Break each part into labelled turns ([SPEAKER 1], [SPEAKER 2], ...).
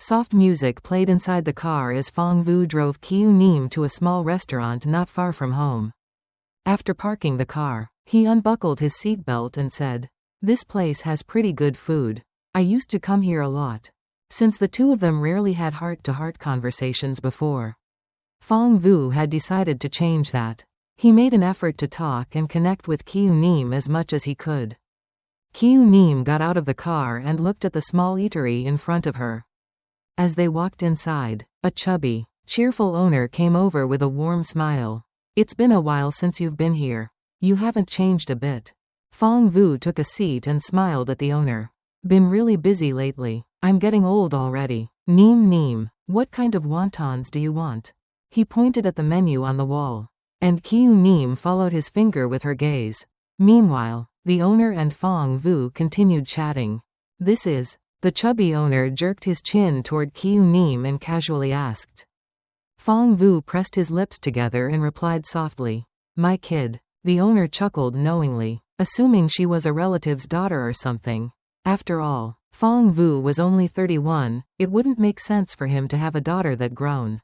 [SPEAKER 1] Soft music played inside the car as Fong Vu drove Kiu Nim to a small restaurant not far from home. After parking the car, he unbuckled his seatbelt and said, "This place has pretty good food. I used to come here a lot." Since the two of them rarely had heart-to-heart conversations before, Fong Vu had decided to change that. He made an effort to talk and connect with Kiu Nim as much as he could. Kiu Nim got out of the car and looked at the small eatery in front of her. As they walked inside, a chubby, cheerful owner came over with a warm smile. "It's been a while since you've been here. You haven't changed a bit." Fong Vu took a seat and smiled at the owner. "Been really busy lately. I'm getting old already." Nim, what kind of wontons do you want?" He pointed at the menu on the wall, and Kiu Nim followed his finger with her gaze. Meanwhile, the owner and Fong Vu continued chatting. "This is..." The chubby owner jerked his chin toward Kiu Nim and casually asked. Fong Vu pressed his lips together and replied softly, "My kid." The owner chuckled knowingly, assuming she was a relative's daughter or something. After all, Fong Vu was only 31, it wouldn't make sense for him to have a daughter that grown.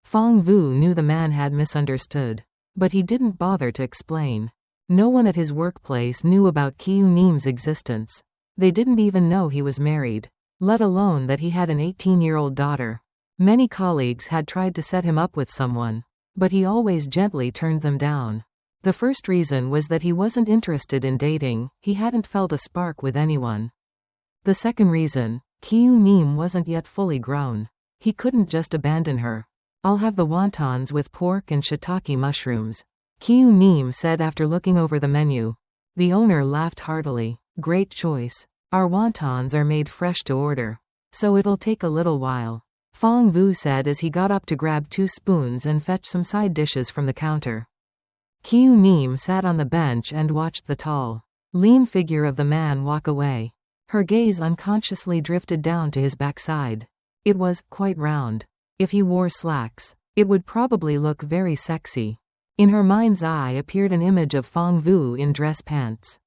[SPEAKER 1] Fong Vu knew the man had misunderstood, but he didn't bother to explain. No one at his workplace knew about Kiu Nim's existence. They didn't even know he was married, let alone that he had an 18-year-old daughter. Many colleagues had tried to set him up with someone, but he always gently turned them down. The first reason was that he wasn't interested in dating, he hadn't felt a spark with anyone. The second reason, Kiu Nim wasn't yet fully grown. He couldn't just abandon her. "I'll have the wontons with pork and shiitake mushrooms," Kiu Nim said after looking over the menu. The owner laughed heartily. "Great choice. Our wontons are made fresh to order, so it'll take a little while," Fong Vu said as he got up to grab 2 spoons and fetch some side dishes from the counter. Kiu Nim sat on the bench and watched the tall, lean figure of the man walk away. Her gaze unconsciously drifted down to his backside. It was quite round. If he wore slacks, it would probably look very sexy. In her mind's eye appeared an image of Fong Vu in dress pants.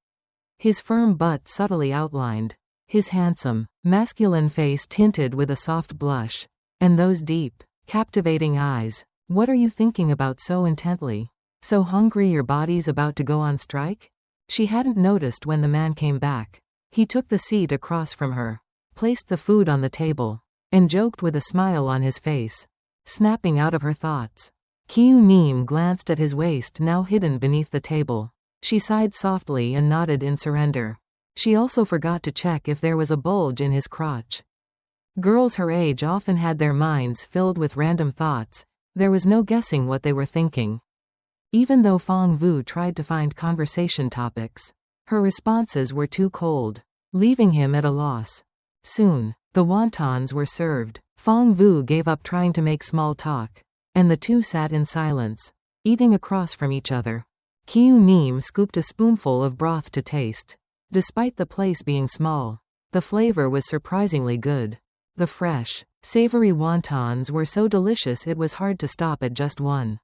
[SPEAKER 1] His firm butt subtly outlined, his handsome, masculine face tinted with a soft blush, and those deep, captivating eyes. "What are you thinking about so intently? So hungry your body's about to go on strike?" She hadn't noticed when the man came back. He took the seat across from her, placed the food on the table, and joked with a smile on his face. Snapping out of her thoughts, Kiu Nim glanced at his waist now hidden beneath the table. She sighed softly and nodded in surrender. She also forgot to check if there was a bulge in his crotch. Girls her age often had their minds filled with random thoughts. There was no guessing what they were thinking. Even though Fong Vu tried to find conversation topics, her responses were too cold, leaving him at a loss. Soon, the wontons were served. Fong Vu gave up trying to make small talk, and the two sat in silence, eating across from each other. Kiu Nim scooped a spoonful of broth to taste. Despite the place being small, the flavor was surprisingly good. The fresh, savory wontons were so delicious it was hard to stop at just one.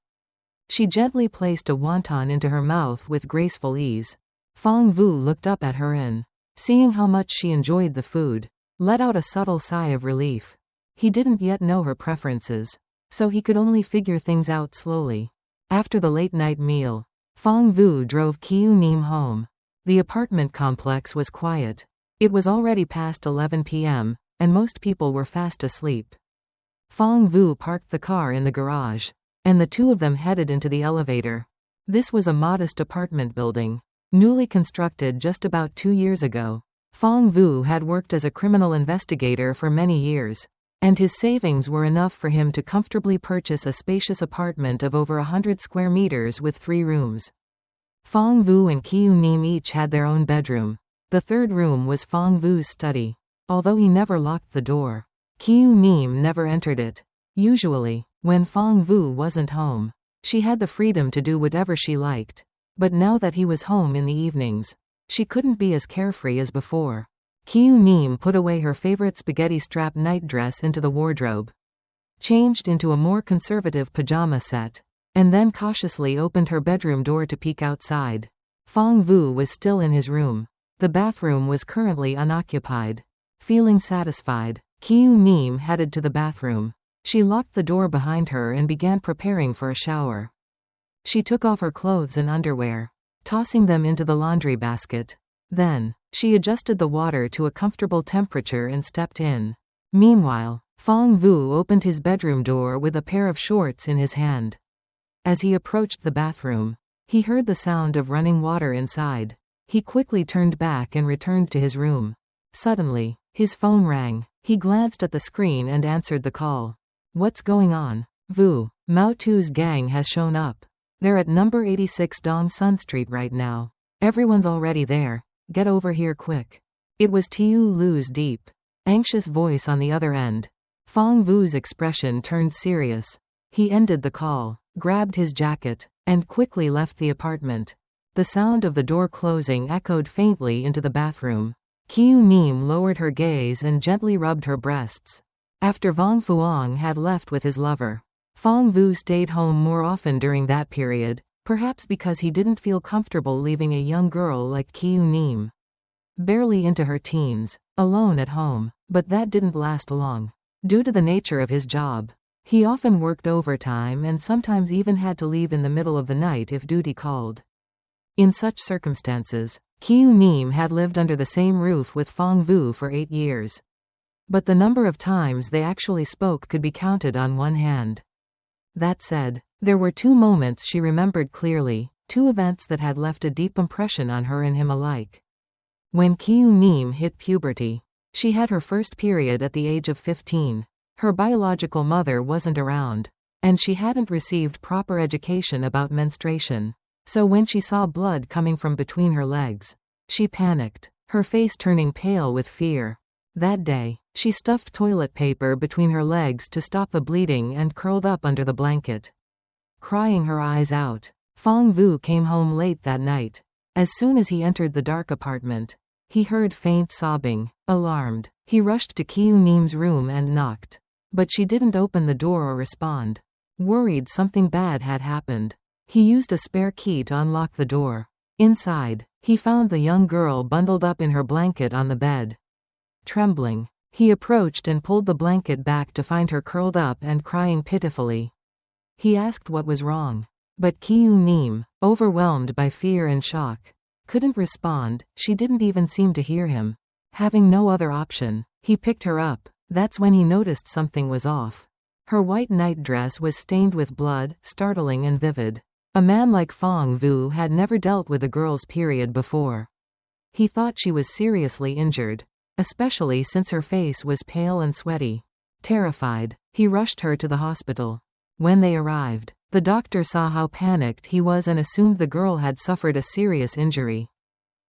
[SPEAKER 1] She gently placed a wonton into her mouth with graceful ease. Fong Vu looked up at her and, seeing how much she enjoyed the food, let out a subtle sigh of relief. He didn't yet know her preferences, so he could only figure things out slowly. After the late-night meal, Fong Vu drove Kiu Nim home. The apartment complex was quiet. It was already past 11 p.m., and most people were fast asleep. Fong Vu parked the car in the garage, and the two of them headed into the elevator. This was a modest apartment building, newly constructed just about 2 years ago. Fong Vu had worked as a criminal investigator for many years, and his savings were enough for him to comfortably purchase a spacious apartment of over 100 square meters with 3 rooms. Fong Vu and Kiu Nim each had their own bedroom. The third room was Fong Vu's study. Although he never locked the door, Kiu Nim never entered it. Usually, when Fong Vu wasn't home, she had the freedom to do whatever she liked. But now that he was home in the evenings, she couldn't be as carefree as before. Kiu Nim put away her favorite spaghetti strap nightdress into the wardrobe, changed into a more conservative pajama set, and then cautiously opened her bedroom door to peek outside. Fong Vu was still in his room. The bathroom was currently unoccupied. Feeling satisfied, Kiyu Nim headed to the bathroom. She locked the door behind her and began preparing for a shower. She took off her clothes and underwear, tossing them into the laundry basket. Then, she adjusted the water to a comfortable temperature and stepped in. Meanwhile, Fong Vu opened his bedroom door with a pair of shorts in his hand. As he approached the bathroom, he heard the sound of running water inside. He quickly turned back and returned to his room. Suddenly, his phone rang. He glanced at the screen and answered the call. What's going on? Vu, Mao Tu's gang has shown up. They're at number 86 Dong Sun Street right now. Everyone's already there. Get over here quick. It was Tiu Lu's deep, anxious voice on the other end. Fong Vu's expression turned serious. He ended the call, grabbed his jacket, and quickly left the apartment. The sound of the door closing echoed faintly into the bathroom. Kiyu Nim lowered her gaze and gently rubbed her breasts. After Vong Fuang had left with his lover, Fong Vu stayed home more often during that period, perhaps because he didn't feel comfortable leaving a young girl like Kiyu Nim, barely into her teens, alone at home. But that didn't last long. Due to the nature of his job, he often worked overtime and sometimes even had to leave in the middle of the night if duty called. In such circumstances, Kiyu Nim had lived under the same roof with Fong Vu for 8 years. But the number of times they actually spoke could be counted on one hand. That said, there were 2 moments she remembered clearly, 2 events that had left a deep impression on her and him alike. When Kiyu Nim hit puberty, she had her first period at the age of 15. Her biological mother wasn't around, and she hadn't received proper education about menstruation. So when she saw blood coming from between her legs, she panicked, her face turning pale with fear. That day, she stuffed toilet paper between her legs to stop the bleeding and curled up under the blanket, crying her eyes out. Fong Vu came home late that night. As soon as he entered the dark apartment, he heard faint sobbing. Alarmed, he rushed to Kiyu Nim's room and knocked. But she didn't open the door or respond. Worried something bad had happened, he used a spare key to unlock the door. Inside, he found the young girl bundled up in her blanket on the bed. Trembling, he approached and pulled the blanket back to find her curled up and crying pitifully. He asked what was wrong, but Kiyu Nim, overwhelmed by fear and shock, couldn't respond. She didn't even seem to hear him. Having no other option, he picked her up. That's when he noticed something was off. Her white nightdress was stained with blood, startling and vivid. A man like Fong Vu had never dealt with a girl's period before. He thought she was seriously injured, especially since her face was pale and sweaty. Terrified, he rushed her to the hospital. When they arrived, the doctor saw how panicked he was and assumed the girl had suffered a serious injury.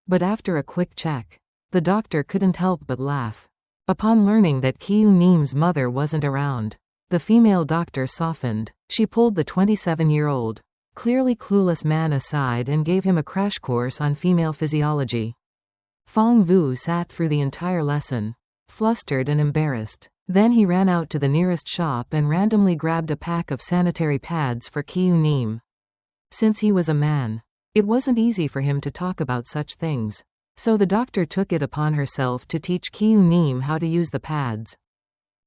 [SPEAKER 1] But after a quick check, the doctor couldn't help but laugh. Upon learning that Kiyu Nim's mother wasn't around, the female doctor softened. She pulled the 27-year-old, clearly clueless man aside and gave him a crash course on female physiology. Fong Vu sat through the entire lesson, flustered and embarrassed. Then he ran out to the nearest shop and randomly grabbed a pack of sanitary pads for Kiyu Nim. Since he was a man, it wasn't easy for him to talk about such things. So the doctor took it upon herself to teach Kiyu Nim how to use the pads.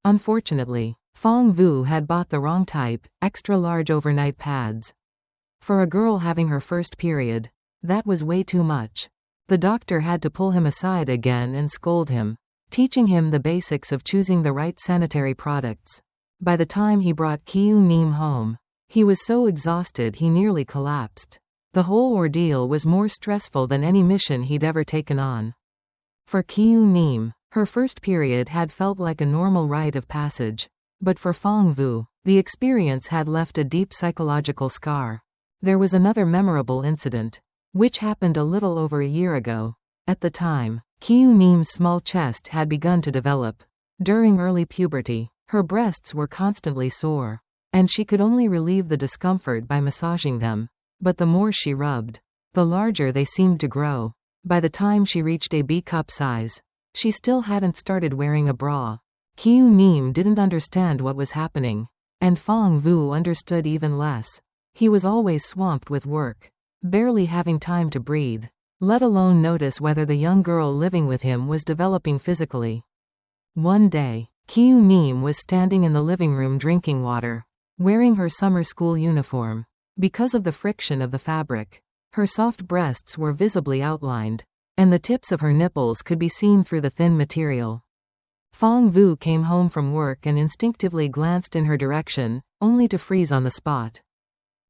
[SPEAKER 1] Unfortunately, Fong Vu had bought the wrong type, extra-large overnight pads. For a girl having her first period, that was way too much. The doctor had to pull him aside again and scold him, teaching him the basics of choosing the right sanitary products. By the time he brought Kiyu Nim home, he was so exhausted he nearly collapsed. The whole ordeal was more stressful than any mission he'd ever taken on. For Kiyu Nim, her first period had felt like a normal rite of passage. But for Fong Vu, the experience had left a deep psychological scar. There was another memorable incident, which happened a little over a year ago. At the time, Kiyu Nim's small chest had begun to develop. During early puberty, her breasts were constantly sore, and she could only relieve the discomfort by massaging them. But the more she rubbed, the larger they seemed to grow. By the time she reached a B-cup size, she still hadn't started wearing a bra. Kiyu Nim didn't understand what was happening, and Fong Vu understood even less. He was always swamped with work, barely having time to breathe, let alone notice whether the young girl living with him was developing physically. One day, Kyu Neem was standing in the living room drinking water, wearing her summer school uniform. Because of the friction of the fabric, her soft breasts were visibly outlined, and the tips of her nipples could be seen through the thin material. Fong Vu came home from work and instinctively glanced in her direction, only to freeze on the spot.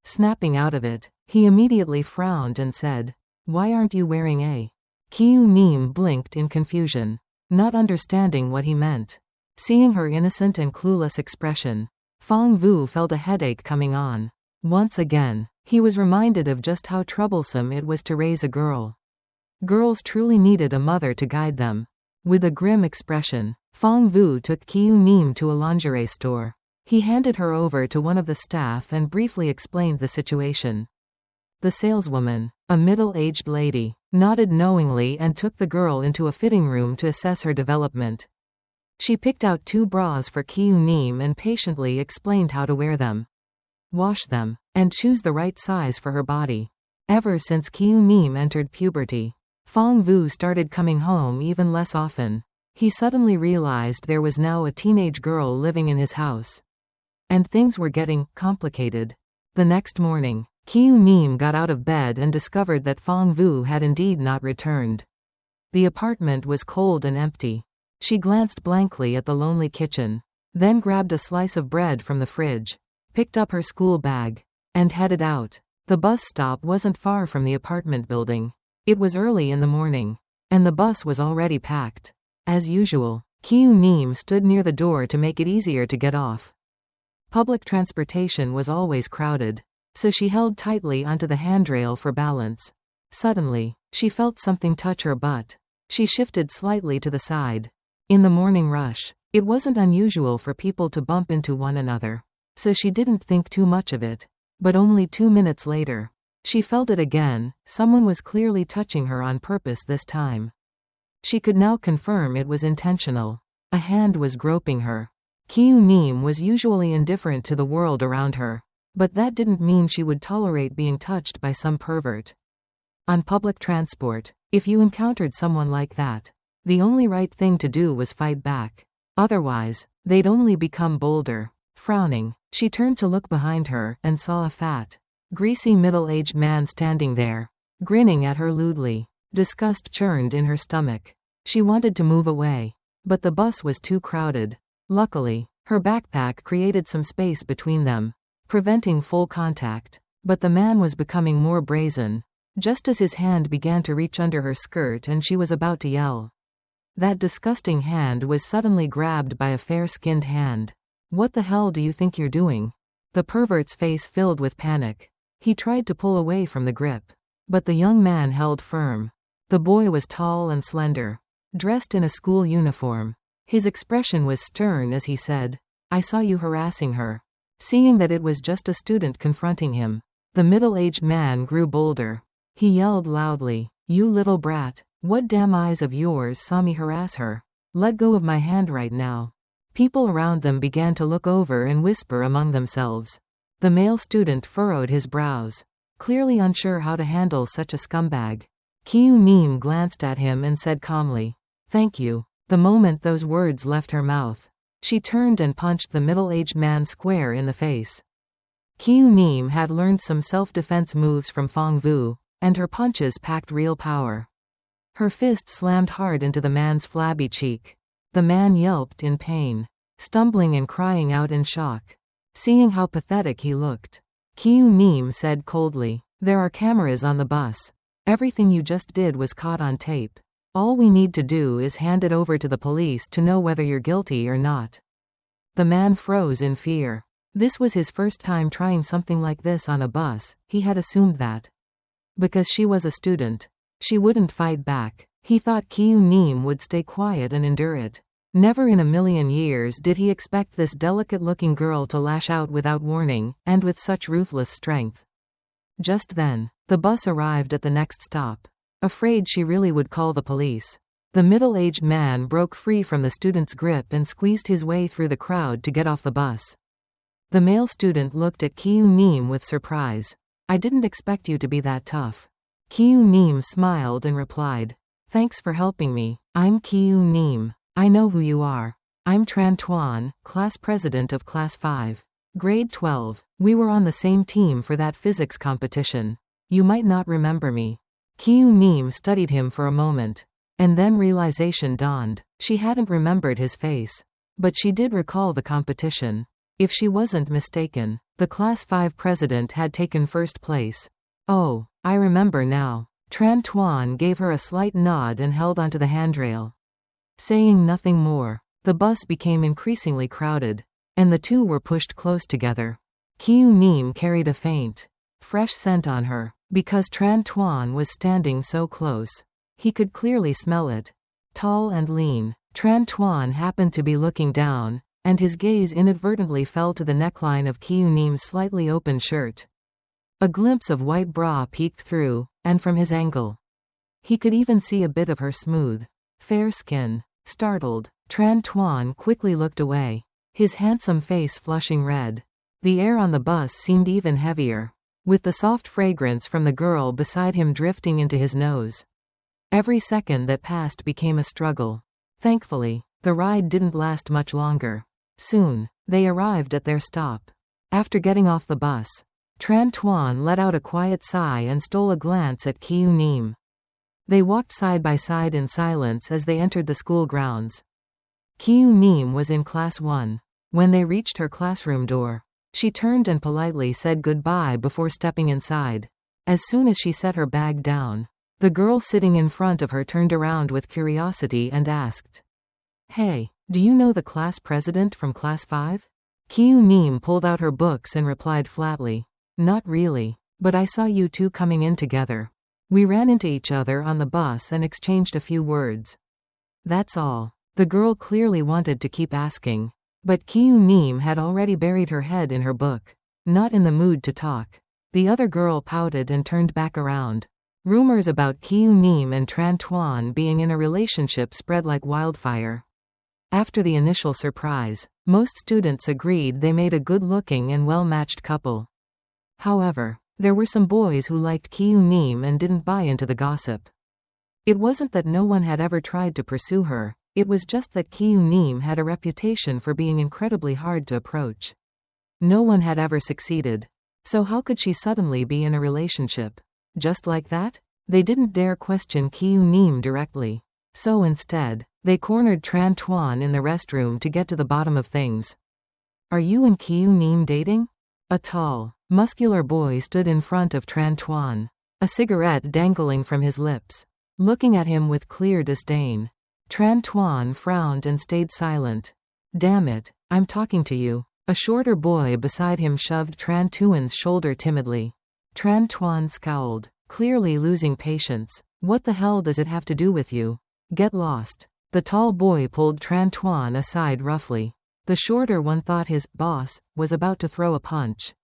[SPEAKER 1] Snapping out of it, he immediately frowned and said, "Why aren't you wearing a?" Kyu Neem blinked in confusion, not understanding what he meant. Seeing her innocent and clueless expression, Fong Vu felt a headache coming on. Once again, he was reminded of just how troublesome it was to raise a girl. Girls truly needed a mother to guide them. With a grim expression, Fong Vu took Kyu Neem to a lingerie store. He handed her over to one of the staff and briefly explained the situation. The saleswoman, a middle-aged lady, nodded knowingly and took the girl into a fitting room to assess her development. She picked out 2 bras for Kyu Neem and patiently explained how to wear them, wash them, and choose the right size for her body. Ever since Kyu Neem entered puberty, Fong Vu started coming home even less often. He suddenly realized there was now a teenage girl living in his house. And things were getting complicated. The next morning, Kyu Neem got out of bed and discovered that Fong Vu had indeed not returned. The apartment was cold and empty. She glanced blankly at the lonely kitchen, then grabbed a slice of bread from the fridge, picked up her school bag, and headed out. The bus stop wasn't far from the apartment building. It was early in the morning, and the bus was already packed. As usual, Kyu Neem stood near the door to make it easier to get off. Public transportation was always crowded, so she held tightly onto the handrail for balance. Suddenly, she felt something touch her butt. She shifted slightly to the side. In the morning rush, it wasn't unusual for people to bump into one another, so she didn't think too much of it. But only 2 minutes later, she felt it again. Someone was clearly touching her on purpose this time. She could now confirm it was intentional. A hand was groping her. Kyu Neem was usually indifferent to the world around her, but that didn't mean she would tolerate being touched by some pervert. On public transport, if you encountered someone like that, the only right thing to do was fight back. Otherwise, they'd only become bolder. Frowning, she turned to look behind her and saw a fat, greasy middle-aged man standing there, grinning at her lewdly. Disgust churned in her stomach. She wanted to move away, but the bus was too crowded. Luckily, her backpack created some space between them, preventing full contact. But the man was becoming more brazen, just as his hand began to reach under her skirt and she was about to yell. That disgusting hand was suddenly grabbed by a fair-skinned hand. "What the hell do you think you're doing?" The pervert's face filled with panic. He tried to pull away from the grip, but the young man held firm. The boy was tall and slender, dressed in a school uniform. His expression was stern as he said, "I saw you harassing her." Seeing that it was just a student confronting him, the middle-aged man grew bolder. He yelled loudly, "You little brat, what damn eyes of yours saw me harass her? Let go of my hand right now." People around them began to look over and whisper among themselves. The male student furrowed his brows, clearly unsure how to handle such a scumbag. Kyu Neem glanced at him and said calmly, "Thank you." The moment those words left her mouth, she turned and punched the middle-aged man square in the face. Kyu Neem had learned some self-defense moves from Fong Vu, and her punches packed real power. Her fist slammed hard into the man's flabby cheek. The man yelped in pain, stumbling and crying out in shock. Seeing how pathetic he looked, Kyu Neem said coldly, "There are cameras on the bus. Everything you just did was caught on tape. All we need to do is hand it over to the police to know whether you're guilty or not." The man froze in fear. This was his first time trying something like this on a bus. He had assumed that, because she was a student, she wouldn't fight back. He thought Kyu Neem would stay quiet and endure it. Never in a million years did he expect this delicate-looking girl to lash out without warning, and with such ruthless strength. Just then, the bus arrived at the next stop. Afraid she really would call the police, the middle-aged man broke free from the student's grip and squeezed his way through the crowd to get off the bus. The male student looked at Kyu Neem with surprise. "I didn't expect you to be that tough." Kyu Neem smiled and replied, "Thanks for helping me. I'm Kyu Neem. I know who you are. I'm Tran Tuan, class president of class 5. Grade 12. We were on the same team for that physics competition. You might not remember me. Kiyu Nim studied him for a moment. And then realization dawned. She hadn't remembered his face. But she did recall the competition. If she wasn't mistaken, the class 5 president had taken first place. Oh, I remember now. Tran Tuan gave her a slight nod and held onto the handrail. Saying nothing more, the bus became increasingly crowded, and the two were pushed close together. Kiyu Nim carried a faint, fresh scent on her, because Tran Tuan was standing so close. He could clearly smell it. Tall and lean, Tran Tuan happened to be looking down, and his gaze inadvertently fell to the neckline of Kiyu Nim's slightly open shirt. A glimpse of white bra peeked through, and from his angle, he could even see a bit of her smooth, fair skin. Startled, Tran Tuan quickly looked away, his handsome face flushing red. The air on the bus seemed even heavier, with the soft fragrance from the girl beside him drifting into his nose. Every second that passed became a struggle. Thankfully, the ride didn't last much longer. Soon, they arrived at their stop. After getting off the bus, Tran Tuan let out a quiet sigh and stole a glance at Kiyu Nim. They walked side by side in silence as they entered the school grounds. Kiyu Nim was in class 1. When they reached her classroom door, she turned and politely said goodbye before stepping inside. As soon as she set her bag down, the girl sitting in front of her turned around with curiosity and asked, "Hey, do you know the class president from class 5? Kiyu Nim pulled out her books and replied flatly, "Not really, but I saw you two coming in together. We ran into each other on the bus and exchanged a few words." That's all. The girl clearly wanted to keep asking, but Kiyu Nim had already buried her head in her book, not in the mood to talk. The other girl pouted and turned back around. Rumors about Kiyu Nim and Tran Tuan being in a relationship spread like wildfire. After the initial surprise, most students agreed they made a good-looking and well-matched couple. However, there were some boys who liked Kiyu Nim and didn't buy into the gossip. It wasn't that no one had ever tried to pursue her, it was just that Kiyu Nim had a reputation for being incredibly hard to approach. No one had ever succeeded. So how could she suddenly be in a relationship? Just like that? They didn't dare question Kiyu Nim directly. So instead, they cornered Tran Tuan in the restroom to get to the bottom of things. "Are you and Kiyu Nim dating?" A tall, muscular boy stood in front of Tran Tuan, a cigarette dangling from his lips, looking at him with clear disdain. Tran Tuan frowned and stayed silent. "Damn it, I'm talking to you." A shorter boy beside him shoved Tran Tuan's shoulder timidly. Tran Tuan scowled, clearly losing patience. "What the hell does it have to do with you? Get lost." The tall boy pulled Tran Tuan aside roughly. The shorter one thought his boss was about to throw a punch.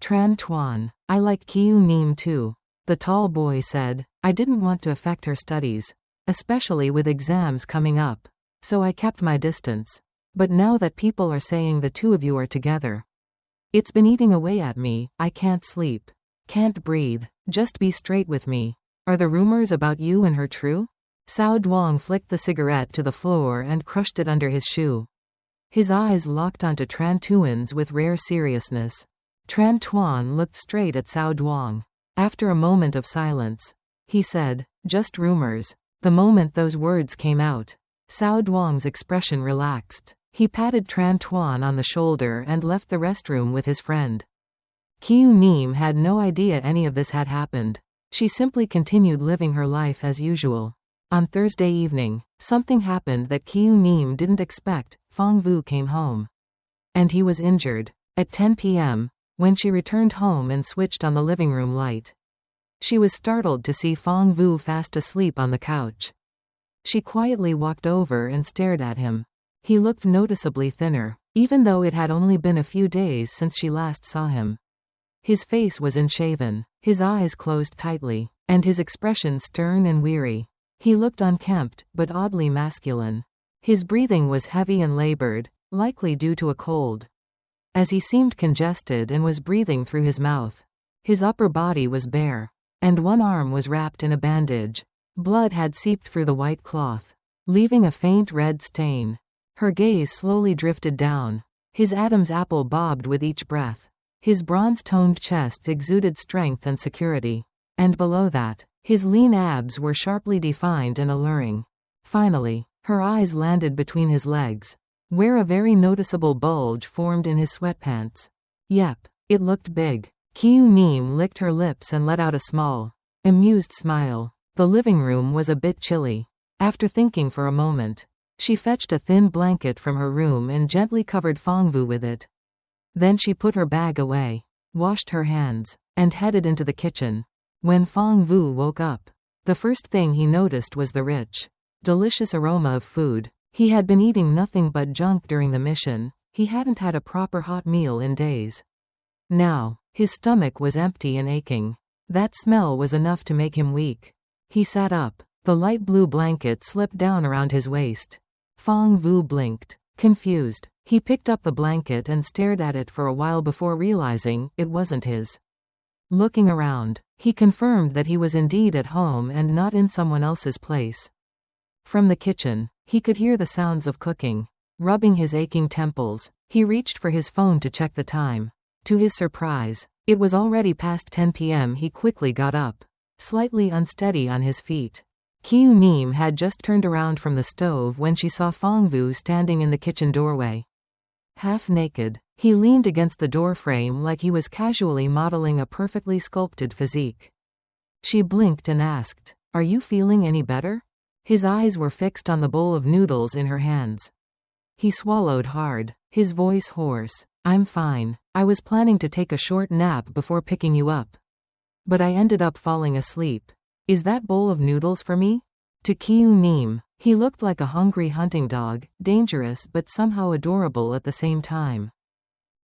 [SPEAKER 1] "Tran Tuan, I like Kiyu Nim too," the tall boy said. "I didn't want to affect her studies, especially with exams coming up, so I kept my distance. But now that people are saying the two of you are together, it's been eating away at me. I can't sleep. Can't breathe. Just be straight with me. Are the rumors about you and her true?" Sao Duong flicked the cigarette to the floor and crushed it under his shoe. His eyes locked onto Tran Tuan's with rare seriousness. Tran Tuan looked straight at Sao Duong. After a moment of silence, he said, "Just rumors." The moment those words came out, Sao Duong's expression relaxed. He patted Tran Tuan on the shoulder and left the restroom with his friend. Kiyu Nim had no idea any of this had happened. She simply continued living her life as usual. On Thursday evening, something happened that Kiyu Nim didn't expect. Fong Vu came home. And he was injured. At 10 p.m., when she returned home and switched on the living room light, she was startled to see Fong Vu fast asleep on the couch. She quietly walked over and stared at him. He looked noticeably thinner, even though it had only been a few days since she last saw him. His face was unshaven, his eyes closed tightly, and his expression stern and weary. He looked unkempt, but oddly masculine. His breathing was heavy and labored, likely due to a cold, as he seemed congested and was breathing through his mouth. His upper body was bare, and one arm was wrapped in a bandage. Blood had seeped through the white cloth, leaving a faint red stain. Her gaze slowly drifted down. His Adam's apple bobbed with each breath. His bronze-toned chest exuded strength and security. And below that, his lean abs were sharply defined and alluring. Finally, her eyes landed between his legs, where a very noticeable bulge formed in his sweatpants. Yep, it looked big. Kyunim licked her lips and let out a small, amused smile. The living room was a bit chilly. After thinking for a moment, she fetched a thin blanket from her room and gently covered Fangvu with it. Then she put her bag away, washed her hands, and headed into the kitchen. When Fangvu woke up, the first thing he noticed was the rich, delicious aroma of food. He had been eating nothing but junk during the mission. He hadn't had a proper hot meal in days. Now, his stomach was empty and aching. That smell was enough to make him weak. He sat up. The light blue blanket slipped down around his waist. Fangvu blinked, confused. He picked up the blanket and stared at it for a while before realizing it wasn't his. Looking around, he confirmed that he was indeed at home and not in someone else's place. From the kitchen, he could hear the sounds of cooking. Rubbing his aching temples, he reached for his phone to check the time. To his surprise, it was already past 10 p.m. He quickly got up, slightly unsteady on his feet. Kyunim had just turned around from the stove when she saw Fangvu standing in the kitchen doorway. Half naked, he leaned against the doorframe like he was casually modeling a perfectly sculpted physique. She blinked and asked, "Are you feeling any better?" His eyes were fixed on the bowl of noodles in her hands. He swallowed hard, his voice hoarse. "I'm fine. I was planning to take a short nap before picking you up, but I ended up falling asleep. Is that bowl of noodles for me?" To Kyunim, he looked like a hungry hunting dog, dangerous but somehow adorable at the same time.